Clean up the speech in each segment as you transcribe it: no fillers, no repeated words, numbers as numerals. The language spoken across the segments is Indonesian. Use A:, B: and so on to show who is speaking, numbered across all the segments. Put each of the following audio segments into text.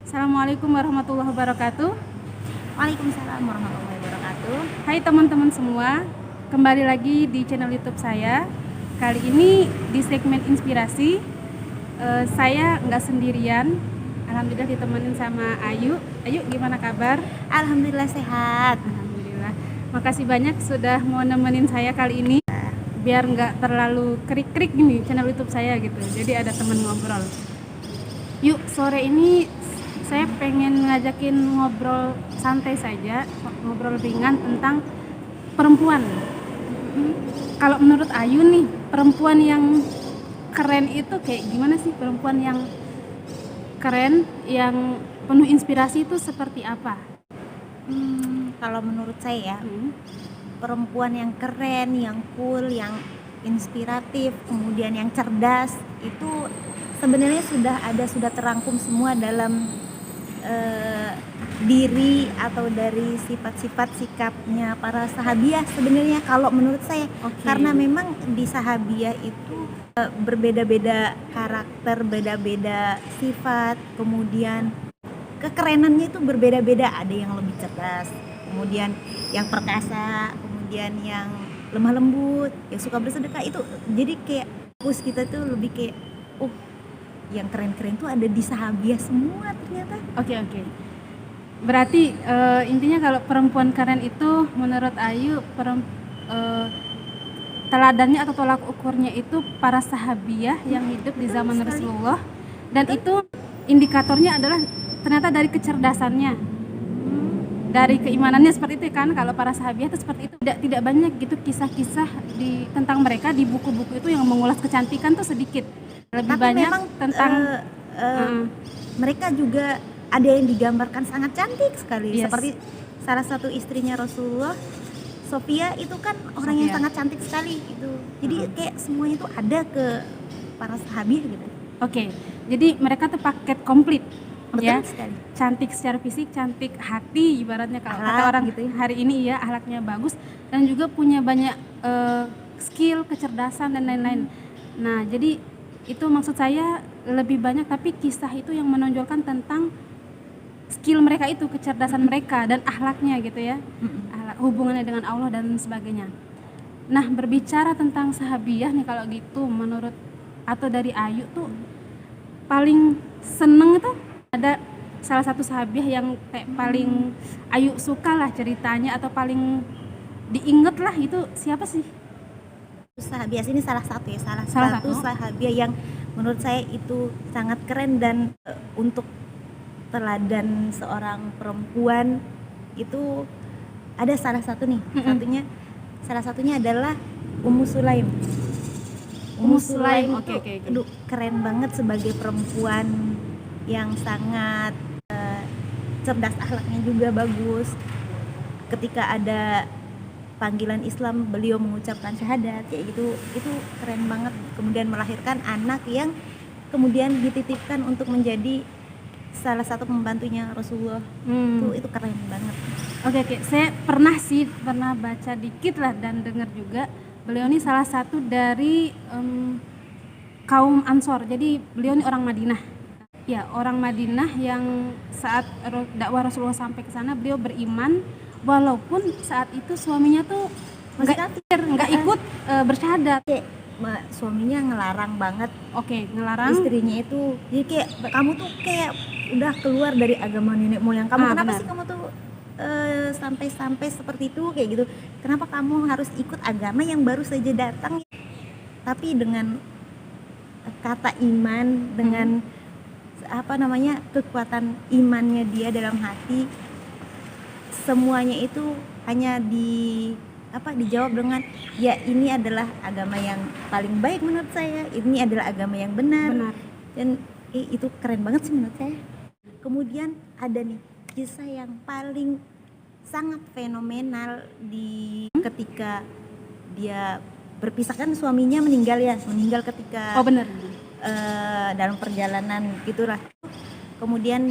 A: Assalamualaikum warahmatullahi wabarakatuh.
B: Waalaikumsalam warahmatullahi wabarakatuh.
A: Hai teman-teman semua, kembali lagi di channel YouTube saya. Kali ini di segmen inspirasi, saya nggak sendirian. Alhamdulillah ditemenin sama Ayu. Ayu, gimana kabar?
B: Alhamdulillah sehat.
A: Alhamdulillah. Makasih banyak sudah mau nemenin saya kali ini. Biar nggak terlalu krik-krik gini channel YouTube saya gitu. Jadi ada teman ngobrol. Yuk, sore ini saya pengen ngajakin ngobrol santai saja, ngobrol ringan tentang perempuan. Kalau menurut Ayu nih, perempuan yang keren itu kayak gimana sih? Perempuan yang keren, yang penuh inspirasi itu seperti apa?
B: Kalau menurut saya, perempuan yang keren, yang cool, yang inspiratif, kemudian yang cerdas itu sebenarnya sudah terangkum semua dalam diri atau dari sifat-sifat sikapnya para sahabiah sebenarnya kalau menurut saya. Karena memang di sahabiah itu berbeda-beda karakter, beda-beda sifat, kemudian kekerenannya itu berbeda-beda, ada yang lebih cerdas, kemudian yang perkasa, kemudian yang lemah lembut, yang suka bersedekah. Itu jadi kayak fokus kita tuh lebih kayak yang keren-keren tuh ada di sahabiah semua ternyata.
A: Oke. Berarti intinya kalau perempuan keren itu menurut Ayu teladannya atau tolak ukurnya itu para sahabiah yang hidup di zaman Rasulullah, dan itu indikatornya adalah ternyata dari kecerdasannya, dari keimanannya seperti itu kan. Kalau para sahabiah itu seperti itu. Tidak banyak gitu kisah-kisah tentang mereka di buku-buku itu yang mengulas kecantikan tuh sedikit. Lebih
B: Tapi
A: banyak
B: memang
A: tentang
B: mereka juga ada yang digambarkan sangat cantik sekali.
A: Yes.
B: Seperti salah satu istrinya Rasulullah, Sofia, itu kan orang yang sangat cantik sekali gitu. Jadi kayak semuanya itu ada ke para sahabiah gitu.
A: Oke. Jadi mereka tuh paket komplit.
B: Betul
A: ya,
B: sekali.
A: cantik secara fisik, cantik hati ibaratnya kalau kata orang
B: gitu ya.
A: hari ini ya, akhlaknya bagus dan juga punya banyak skill, kecerdasan dan lain-lain. Nah, jadi itu maksud saya lebih banyak, tapi kisah itu yang menonjolkan tentang skill mereka itu, kecerdasan mereka dan akhlaknya gitu ya. Akhlak, hubungannya dengan Allah dan sebagainya. Nah, berbicara tentang sahabiah nih, kalau gitu menurut atau dari Ayu tuh paling seneng itu ada salah satu sahabiah yang kayak paling Ayu suka lah ceritanya atau paling diinget lah, itu siapa sih?
B: Sahabiah ini salah satu
A: satu
B: sahabiah yang menurut saya itu sangat keren dan untuk teladan seorang perempuan itu ada salah satu nih. Salah satunya adalah Ummu Sulaim.
A: Oke.
B: Keren banget sebagai perempuan yang sangat cerdas, akhlaknya juga bagus. Ketika ada panggilan Islam, beliau mengucapkan syahadat kayak gitu. Itu keren banget. Kemudian melahirkan anak yang kemudian dititipkan untuk menjadi salah satu pembantunya Rasulullah. Itu keren banget.
A: Oke. Saya pernah baca dikit lah dan dengar juga beliau ini salah satu dari kaum Ansor. Jadi beliau ini orang Madinah. Ya, orang Madinah yang saat dakwah Rasulullah sampai ke sana beliau beriman, walaupun saat itu suaminya tuh nggak ikut bersyahadat.
B: Suaminya ngelarang banget.
A: Ngelarang
B: istrinya itu. Jadi kayak kamu tuh kayak udah keluar dari agama nenek moyang kamu. Kenapa sih kamu tuh sampai seperti itu kayak gitu? Kenapa kamu harus ikut agama yang baru saja datang? Tapi dengan kata iman, dengan kekuatan imannya dia dalam hati, semuanya itu hanya dijawab dengan ya ini adalah agama yang paling baik menurut saya, ini adalah agama yang benar. Dan itu keren banget sih menurut saya. Kemudian ada nih kisah yang paling sangat fenomenal ketika dia berpisah, kan suaminya meninggal ketika dalam perjalanan gitulah. Kemudian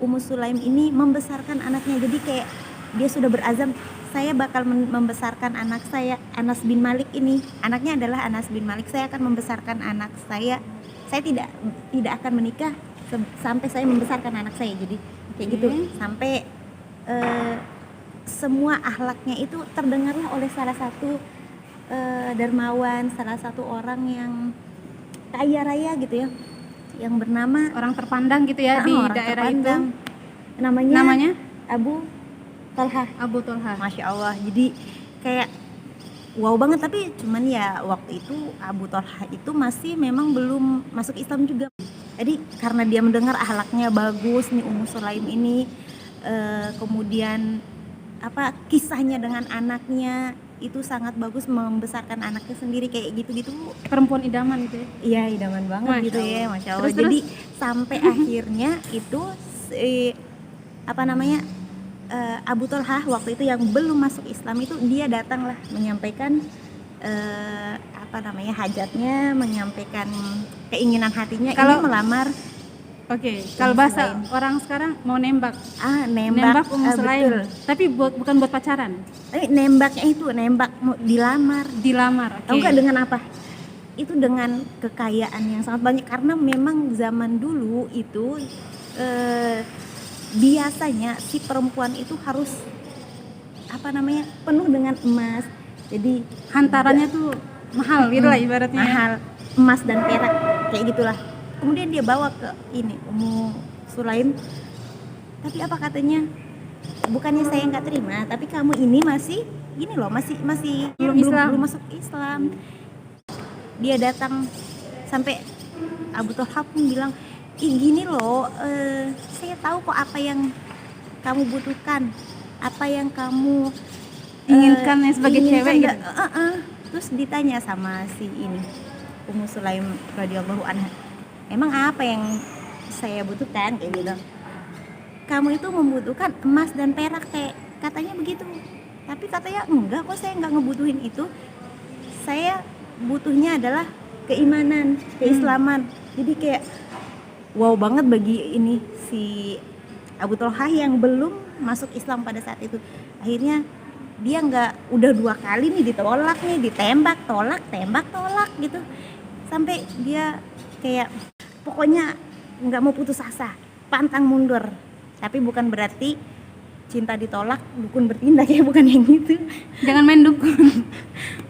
B: Ummu Sulaim ini membesarkan anaknya. Jadi kayak dia sudah berazam, saya bakal membesarkan anak saya, Anas bin Malik ini. Anaknya adalah Anas bin Malik. Saya akan membesarkan anak saya tidak akan menikah, sampai saya membesarkan anak saya. Jadi kayak gitu, sampai semua akhlaknya itu terdengarlah oleh salah satu dermawan, salah satu orang yang kaya raya gitu ya, yang bernama
A: Orang terpandang gitu ya di
B: orang
A: daerah
B: terpandang.
A: itu.
B: Namanya Abu Talha.
A: Abu Tolha.
B: Masya Allah, jadi kayak wow banget. Tapi cuman ya waktu itu Abu Talha itu masih memang belum masuk Islam juga. Jadi karena dia mendengar akhlaknya bagus nih Ummu Sulaim ini, kemudian kisahnya dengan anaknya itu sangat bagus, membesarkan anaknya sendiri kayak gitu-gitu.
A: Perempuan idaman gitu ya.
B: Iya, idaman banget
A: Masya
B: gitu ya,
A: Allah.
B: Masya Allah.
A: Terus,
B: Jadi sampai akhirnya itu Abu Talha waktu itu yang belum masuk Islam itu, dia datanglah menyampaikan hajatnya, menyampaikan keinginan hatinya
A: Kalau-
B: ingin melamar.
A: Oke, kalau bahasa
B: Sulaim.
A: orang sekarang mau nembak.
B: Nembak
A: Ummu Sulaim.
B: betul.
A: Tapi bukan buat pacaran.
B: Tapi nembaknya itu nembak mau dilamar.
A: Dilamar. Oke.
B: Tahu nggak dengan apa? Itu dengan kekayaan yang sangat banyak, karena memang zaman dulu itu biasanya si perempuan itu harus penuh dengan emas. Jadi
A: Hantarannya tuh mahal gitu lah ibaratnya.
B: mahal, emas dan perak kayak gitulah. Kemudian dia bawa ke ini Ummu Sulaim. Tapi apa katanya? Bukannya saya nggak terima, tapi kamu ini masih belum masuk Islam. Dia datang sampai Abu Talha pun bilang, gini loh, saya tahu kok apa yang kamu butuhkan, apa yang kamu
A: Inginkan ya sebagai cewek gitu.
B: Terus ditanya sama si ini Ummu Sulaim radhiyallahu anha, emang apa yang saya butuhkan, kayak gitu. Kamu itu membutuhkan emas dan perak, kayak katanya begitu. Tapi katanya enggak kok, saya enggak ngebutuhin itu. Saya butuhnya adalah keimanan, keislaman. Jadi kayak wow banget bagi ini si Abu Talha yang belum masuk Islam pada saat itu. Akhirnya dia udah 2 kali nih ditolak nih, ditembak, tolak gitu. Sampai dia kayak pokoknya nggak mau putus asa, pantang mundur. Tapi bukan berarti cinta ditolak dukun bertindak ya, bukan yang gitu.
A: Jangan main dukun.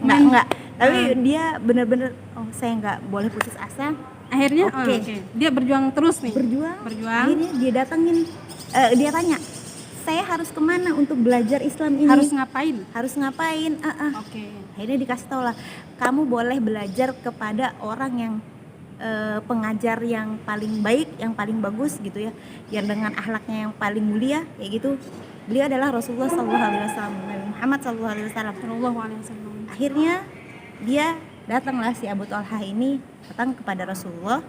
B: Enggak. Tapi dia bener-bener saya nggak boleh putus asa.
A: Akhirnya
B: Oke.
A: dia berjuang terus nih.
B: Berjuang.
A: Berjuang.
B: Akhirnya dia datengin, dia tanya, saya harus kemana untuk belajar Islam ini?
A: Harus ngapain?
B: Harus ngapain?
A: Oke.
B: Akhirnya dikasih tau lah, kamu boleh belajar kepada orang yang pengajar yang paling baik, yang paling bagus gitu ya, yang dengan akhlaknya yang paling mulia kayak gitu. Beliau adalah Rasulullah SAW, Nabi Muhammad SAW.
A: Sallallahu alaihi wasallam.
B: Akhirnya dia datanglah si Abu Talha ini datang kepada Rasulullah.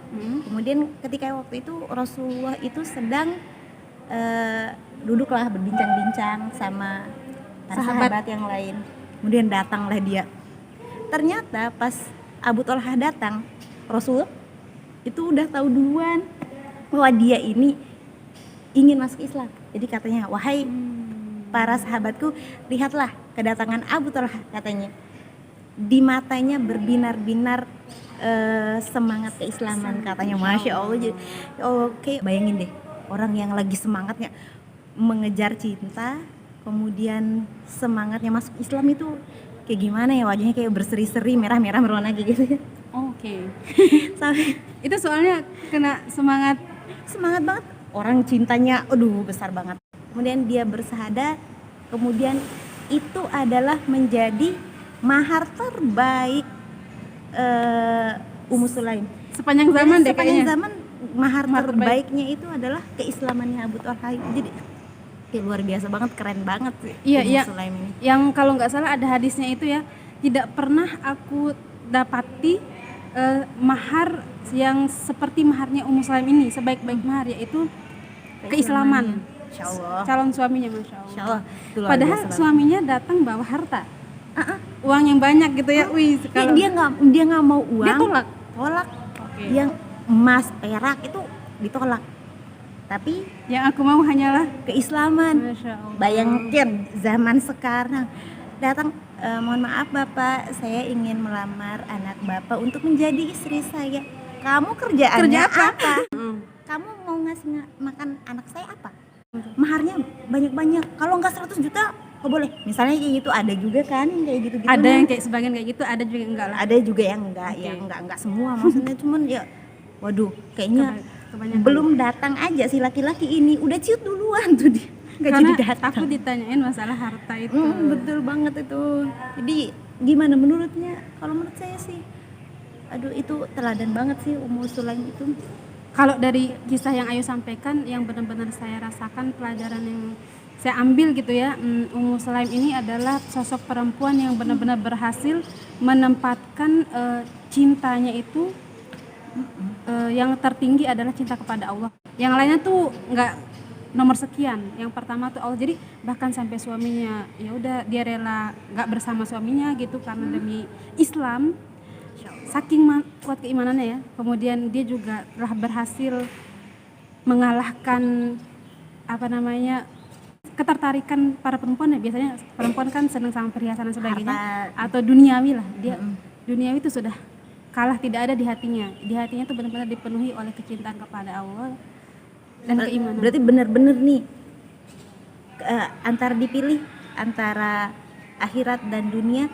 B: Kemudian ketika waktu itu Rasulullah itu sedang duduklah berbincang-bincang sama para sahabat yang lain. Kemudian datanglah dia. Ternyata pas Abu Talha datang, Rasul itu udah tahu duluan bahwa dia ini ingin masuk Islam. Jadi katanya, wahai para sahabatku, lihatlah kedatangan Abu Talha, katanya. Di matanya berbinar-binar semangat keislaman, katanya. Masya Allah. Jadi, oke, bayangin deh, orang yang lagi semangatnya mengejar cinta, kemudian semangatnya masuk Islam itu kayak gimana ya, wajahnya kayak berseri-seri, merah-merah merona kayak gitu ya.
A: Oke.
B: Sampai
A: Itu soalnya kena semangat.
B: semangat banget, orang cintanya besar banget. Kemudian dia bersahadat, kemudian itu adalah menjadi mahar terbaik Ummu Sulaim
A: Sepanjang zaman deh
B: sepanjang
A: kayaknya.
B: zaman. Mahar
A: Mahar
B: terbaiknya itu adalah keislamannya Abu Talha. Jadi kayak luar biasa banget, keren banget sih
A: Iya.
B: Sulaim ini.
A: Yang kalau nggak salah ada hadisnya itu ya, tidak pernah aku dapati mahar yang seperti maharnya Ummu Sulaim ini, sebaik-baik mahar, yaitu keislaman.
B: Insya Allah.
A: Calon suaminya, masya Allah.
B: Insya Allah. Itu luar
A: Padahal
B: biasa banget.
A: suaminya datang bawa harta, uang yang banyak gitu ya. Wih, kalau
B: Dia nggak mau uang.
A: dia tolak.
B: Tolak. Yang emas, perak itu ditolak. Tapi
A: Yang aku mau hanyalah
B: keislaman.
A: masya Allah.
B: Bayangkan zaman sekarang datang, mohon maaf Bapak, saya ingin melamar anak Bapak untuk menjadi istri saya. Kamu kerjaannya
A: Kerja apa?
B: apa? Kamu mau ngasih makan anak saya apa? Maharnya banyak-banyak. Kalau nggak 100 juta kok boleh. Misalnya kayak gitu, ada juga kan yang kayak gitu-gitu.
A: Ada yang kayak sebagian kayak gitu, ada juga yang enggak lah.
B: Ada juga yang enggak,
A: Oke.
B: yang enggak semua maksudnya. Cuman ya waduh, kayaknya
A: Kebanyakan.
B: belum datang aja si laki-laki ini udah ciut duluan tuh dia. Nggak jadi
A: Karena
B: datang.
A: takut ditanyain masalah harta itu.
B: Betul banget itu. Jadi gimana menurutnya? Kalau menurut saya sih, aduh itu teladan banget sih Ummu Sulaim itu.
A: Kalau dari kisah yang Ayu sampaikan, yang benar-benar saya rasakan, pelajaran yang saya ambil gitu ya, Ummu Sulaim ini adalah sosok perempuan yang benar-benar berhasil menempatkan cintanya itu yang tertinggi adalah cinta kepada Allah. Yang lainnya tuh nggak nomor sekian. Yang pertama tuh Allah. Jadi bahkan sampai suaminya, ya udah dia rela nggak bersama suaminya gitu karena demi Islam. Saking kuat keimanannya ya. Kemudian dia juga telah berhasil mengalahkan ketertarikan para perempuan ya. Biasanya perempuan kan senang sama perhiasan dan sebagainya, atau duniawi lah. Dia duniawi itu sudah kalah, tidak ada di hatinya. Di hatinya itu benar-benar dipenuhi oleh kecintaan kepada Allah dan keimanan.
B: Berarti benar-benar nih antara dipilih antara akhirat dan dunia.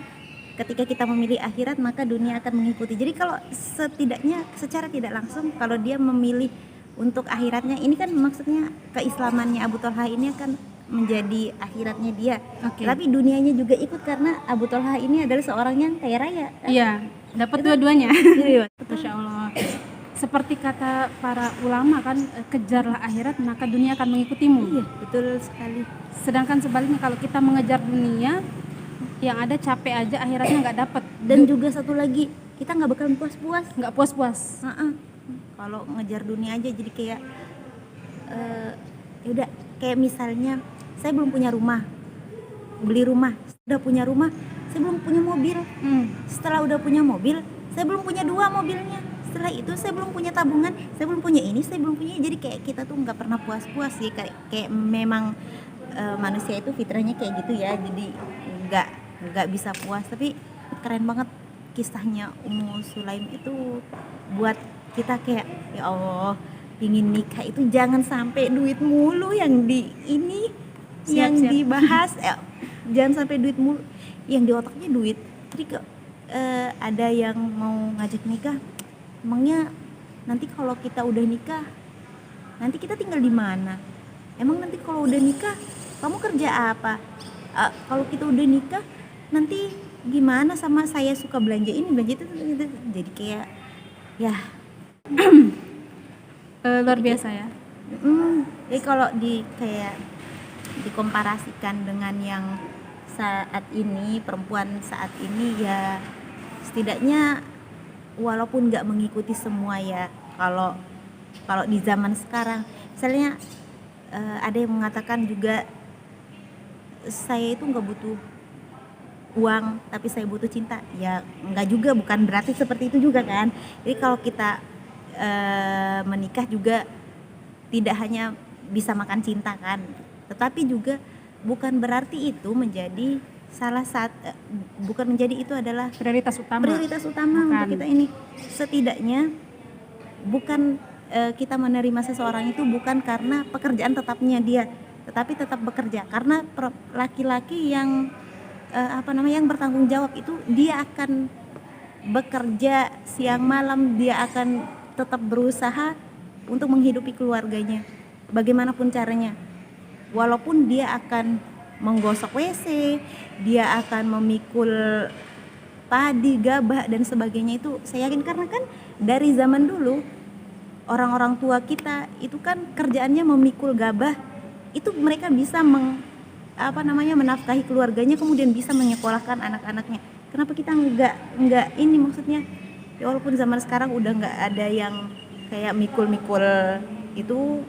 B: Ketika kita memilih akhirat, maka dunia akan mengikuti. Jadi kalau setidaknya secara tidak langsung, kalau dia memilih untuk akhiratnya, ini kan maksudnya keislamannya Abu Thalha ini akan menjadi akhiratnya dia.
A: Oke.
B: Tapi dunianya juga ikut karena Abu Thalha ini adalah seorang yang kaya raya.
A: Iya, dapat dua-duanya.
B: Iya.
A: Masya Allah. Seperti kata para ulama kan, kejarlah akhirat maka dunia akan mengikutimu.
B: Iya, betul sekali.
A: Sedangkan sebaliknya kalau kita mengejar dunia, yang ada capek aja, akhiratnya nggak dapat.
B: Dan juga satu lagi, kita nggak bakalan puas-puas.
A: Nggak puas-puas.
B: Kalau ngejar dunia aja jadi kayak ya udah, kayak misalnya saya belum punya rumah, beli rumah. Udah punya rumah, saya belum punya mobil. Setelah udah punya mobil, saya belum punya 2 mobilnya. Setelah itu saya belum punya tabungan, saya belum punya ini, saya belum punya. Jadi kayak kita tuh nggak pernah puas-puas sih. Kayak memang manusia itu fitrahnya kayak gitu ya. Jadi nggak bisa puas. Tapi keren banget kisahnya Ummu Sulaim itu buat kita kayak ya Allah, pingin nikah itu jangan sampai duit mulu yang yang dibahas. Jangan sampai duit mulu yang di otaknya duit. Jadi ada yang mau ngajak nikah, emangnya nanti kalau kita udah nikah nanti kita tinggal di mana? Emang nanti kalau udah nikah kamu kerja apa? Kalau kita udah nikah nanti gimana sama saya suka belanja ini belanja itu gitu. Jadi kayak ya
A: Luar biasa ya.
B: Jadi kalau kayak dikomparasikan dengan yang saat ini, perempuan saat ini ya setidaknya walaupun nggak mengikuti semua ya, kalau di zaman sekarang misalnya ada yang mengatakan juga saya itu nggak butuh uang tapi saya butuh cinta, ya nggak juga, bukan berarti seperti itu juga kan. Jadi kalau kita menikah juga tidak hanya bisa makan cinta kan, tetapi juga bukan berarti itu menjadi bukan menjadi itu adalah
A: Prioritas utama
B: bukan. Untuk kita ini. Setidaknya bukan kita menerima seseorang itu bukan karena pekerjaan tetapnya dia, tetapi tetap bekerja karena laki-laki yang yang bertanggung jawab itu dia akan bekerja siang malam, dia akan tetap berusaha untuk menghidupi keluarganya bagaimanapun caranya. Walaupun dia akan menggosok WC, dia akan memikul padi, gabah dan sebagainya, itu saya yakin karena kan dari zaman dulu orang-orang tua kita itu kan kerjaannya memikul gabah, itu mereka bisa menafkahi keluarganya, kemudian bisa menyekolahkan anak-anaknya. Kenapa kita nggak ini, maksudnya ya walaupun zaman sekarang udah nggak ada yang kayak mikul-mikul itu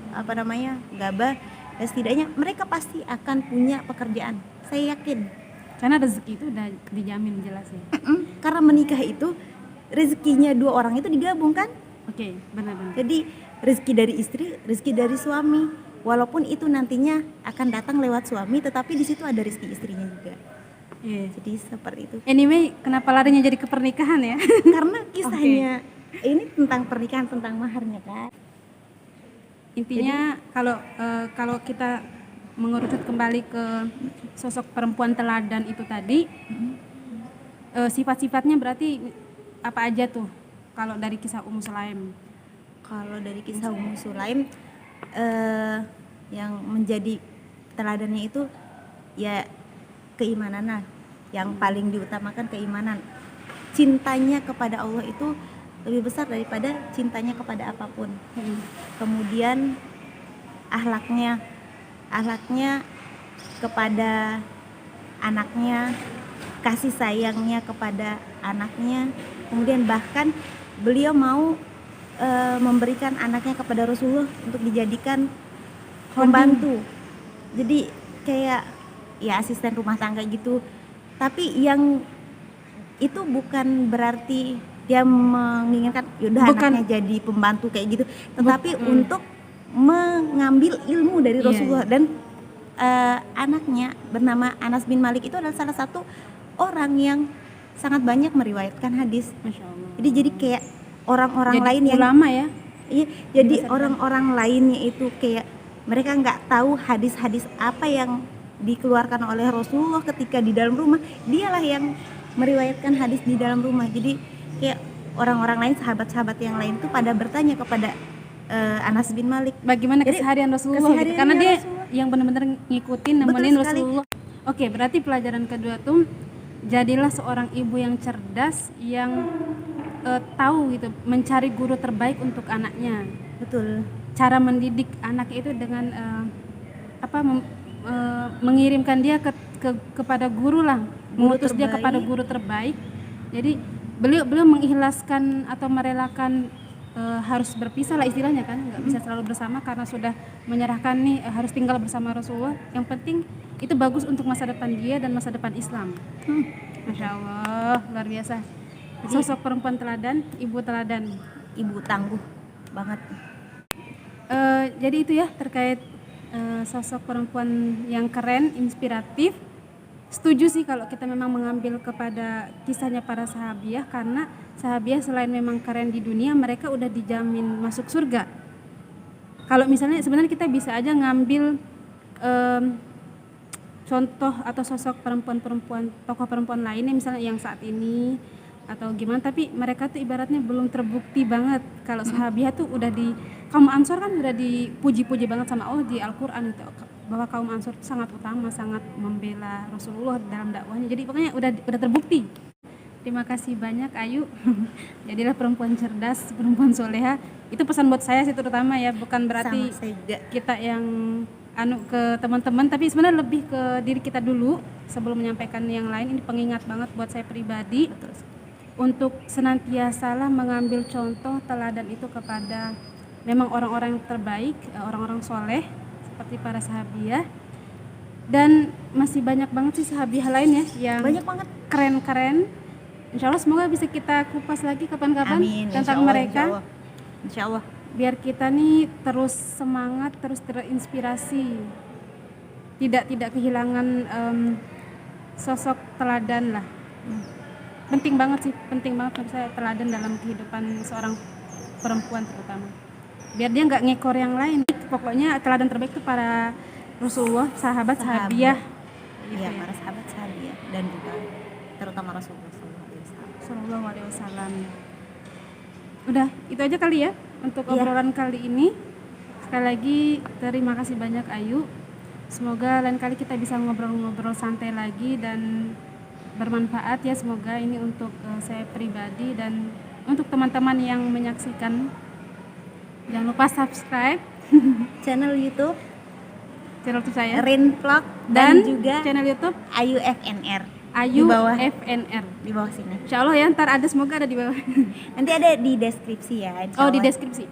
B: gabah, ya setidaknya mereka pasti akan punya pekerjaan, saya yakin,
A: karena rezeki itu udah dijamin jelas ya.
B: Karena menikah itu rezekinya 2 orang itu digabung kan.
A: Oke, benar-benar.
B: Jadi rezeki dari istri, rezeki dari suami, walaupun itu nantinya akan datang lewat suami, tetapi di situ ada rezeki istrinya juga. Jadi seperti itu.
A: Anyway, kenapa larinya jadi ke pernikahan ya?
B: Karena kisahnya ini tentang pernikahan, tentang maharnya kan.
A: Intinya kalau kita mengerucut kembali ke sosok perempuan teladan itu tadi, sifat-sifatnya berarti apa aja tuh kalau dari kisah Ummu Sulaim?
B: Kalau dari kisah Ummu Sulaim, yang menjadi teladannya itu ya keimanan lah, yang paling diutamakan keimanan. Cintanya kepada Allah itu lebih besar daripada cintanya kepada apapun. Kemudian akhlaknya kepada anaknya, kasih sayangnya kepada anaknya. Kemudian bahkan beliau mau memberikan anaknya kepada Rasulullah untuk dijadikan pembantu. Jadi kayak ya asisten rumah tangga gitu. Tapi yang itu bukan berarti dia menginginkan yaudah anaknya jadi pembantu kayak gitu, tetapi untuk mengambil ilmu dari Rasulullah. Dan anaknya bernama Anas bin Malik itu adalah salah satu orang yang sangat banyak meriwayatkan hadis.
A: Masya Allah.
B: Jadi kayak orang-orang
A: Jadi
B: lain yang
A: ulama ya.
B: Iya, jadi orang-orang lainnya itu kayak mereka nggak tahu hadis-hadis apa yang dikeluarkan oleh Rasulullah ketika di dalam rumah, dialah yang meriwayatkan hadis di dalam rumah. Jadi kayak orang-orang lain, sahabat-sahabat yang lain tuh pada bertanya kepada Anas bin Malik,
A: bagaimana keseharian Rasulullah gitu. Karena dia Rasulullah yang benar-benar ngikutin, nemenin Rasulullah. Oke, berarti pelajaran kedua tuh, jadilah seorang ibu yang cerdas, yang tahu gitu, mencari guru terbaik untuk anaknya.
B: Betul.
A: Cara mendidik anak itu dengan mengirimkan dia kepada guru lah, mengutus dia kepada guru terbaik. Jadi beliau mengikhlaskan atau merelakan harus berpisah lah istilahnya kan, nggak bisa selalu bersama karena sudah menyerahkan nih harus tinggal bersama Rasulullah. Yang penting itu bagus untuk masa depan dia dan masa depan Islam. Masya Allah, luar biasa. Sosok perempuan teladan, ibu teladan,
B: ibu tangguh banget.
A: Jadi itu ya terkait sosok perempuan yang keren, inspiratif. Setuju sih kalau kita memang mengambil kepada kisahnya para sahabiah, karena sahabiah selain memang keren di dunia, mereka udah dijamin masuk surga. Kalau misalnya sebenarnya kita bisa aja ngambil contoh atau sosok perempuan-perempuan, tokoh perempuan lainnya misalnya yang saat ini atau gimana, tapi mereka tuh ibaratnya belum terbukti banget. Kalau sahabiah tuh udah kaum Ansor kan udah dipuji-puji banget sama Allah di Al-Quran itu, bahwa kaum Ansor itu sangat utama, sangat membela Rasulullah dalam dakwahnya. Jadi pokoknya udah terbukti. Terima kasih banyak Ayu. Jadilah perempuan cerdas, perempuan soleha. Itu pesan buat saya sih terutama ya, bukan berarti kita yang ke teman-teman, tapi sebenarnya lebih ke diri kita dulu sebelum menyampaikan yang lain. Ini pengingat banget buat saya pribadi. Untuk senantiasalah mengambil contoh teladan itu kepada memang orang-orang yang terbaik, orang-orang soleh seperti para sahabiah. Dan masih banyak banget sih sahabiah lain ya yang
B: banyak banget
A: keren-keren. Insya Allah semoga bisa kita kupas lagi kapan-kapan tentang mereka.
B: Insya Allah.
A: Biar kita nih terus semangat, terus terinspirasi, tidak kehilangan sosok teladan lah. Penting banget menurut saya teladan dalam kehidupan seorang perempuan terutama. Biar dia nggak ngekor yang lain. Pokoknya teladan terbaik itu para Rasulullah, sahabiah.
B: Iya, para sahabat sahabiah dan juga terutama Rasulullah
A: Sallallahu Alaihi Wasallam. Udah, itu aja kali ya untuk obrolan kali ini. Sekali lagi terima kasih banyak Ayu. Semoga lain kali kita bisa ngobrol-ngobrol santai lagi dan bermanfaat ya. Semoga ini untuk saya pribadi dan untuk teman-teman yang menyaksikan. Jangan lupa subscribe
B: channel YouTube
A: saya
B: Rin Vlog dan juga
A: channel YouTube
B: Ayu FNR.
A: Ayu
B: di bawah
A: FNR
B: di bawah sini.
A: Insya Allah ya, ntar ada, semoga ada di bawah.
B: Nanti ada di deskripsi ya.
A: Oh, di deskripsi.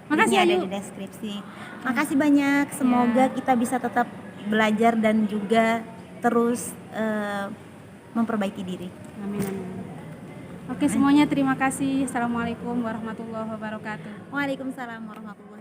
A: Makasih
B: ada
A: Ayu.
B: di deskripsi. Makasih banyak. Semoga kita bisa tetap belajar dan juga terus memperbaiki diri.
A: Amin. Oke, semuanya terima kasih. Assalamualaikum warahmatullahi wabarakatuh.
B: Waalaikumsalam warahmatullahi wabarakatuh.